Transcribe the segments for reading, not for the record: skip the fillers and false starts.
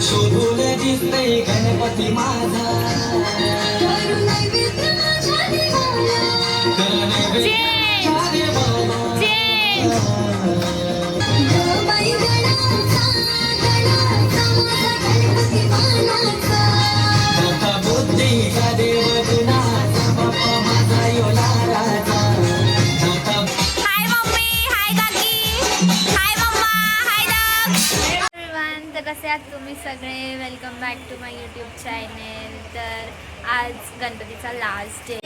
शोधून दिसतोय गणपती माझा करू नैवेद्य माझ्या देवाला कर नैवेद्य माझ्या देवाला बाई गणाचा गणाचा माझा गणपती मानाचा मोठा बुद्धीचा देव गुणाचा बाप्पा माझा योलाराचा हाय मम्मी, हाय काकी, hi mama, hi dog. Everyone, तर कसे आहात तुम्ही सगळे? Welcome back to my YouTube channel. तर आज गणपतीचा लास्ट डे.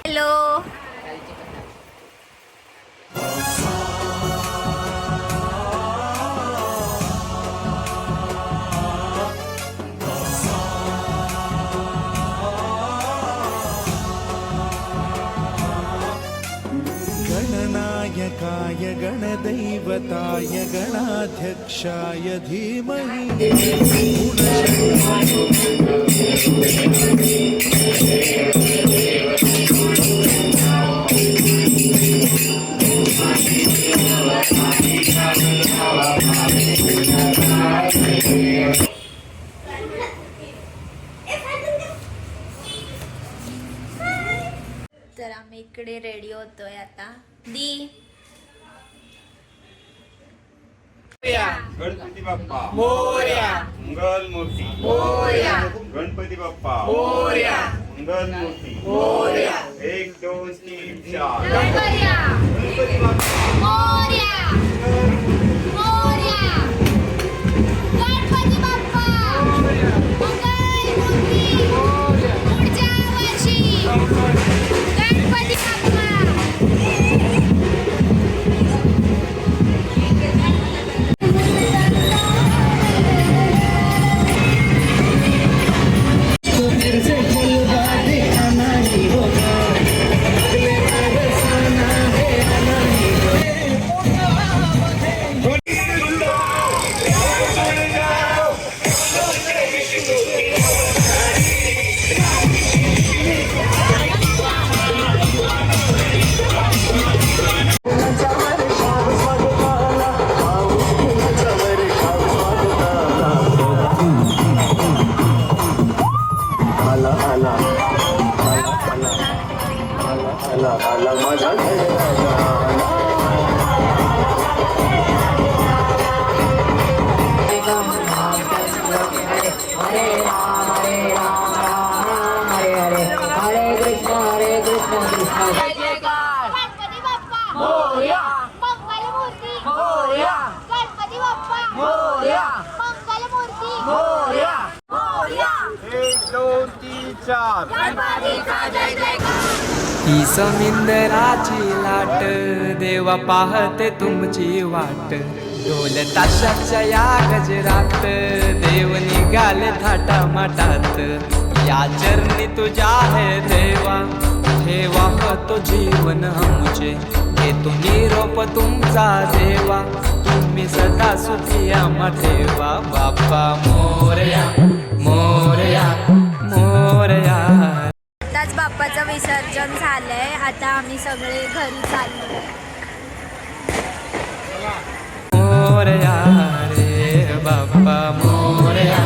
हॅलो, गणनायकाय गणदैवताय गणाध्यक्षाय धीमहि तर आम्ही इकडे रेडी होतोय आता. दी गणपती बाप्पा मोरया मंगल मूर्ती मोरया गणपती बाप्पा मोरया मंगल मूर्ती मोरया 1 2 3 4 गणपती गणपती बाप्पा मोरया, मोरया, गणपती बाप्पा मंगल मूर्ती पुढच्या वर्षी गणपती बाप्पा. गणपती बाप्पा मोरया, मंगल मूर्ती मोरया, गणपती बाप्पा मोरया, मंगल मूर्ती मोरया, मोरया. 1 2 3 4 गणपतीचा जय जयकार. ही समिंदराची लाट देवा पाहते तुमची वाट. ढोल ताशाच्या या गजरात देव निघाले थाटा माटात. या चरणी तुझ्या है देवा ठेवा तो जीवन आमचे. घेतो निरोप तुमचा देवा तुम्ही सदा सुखी आम्हा ठेवा. बाप्पा मोरया मोरया मोरया. आताच बाप्पाचं विसर्जन झालंय. आता आम्ही सगळे घरी चाललो. मोरया रे बाप्पा मोरया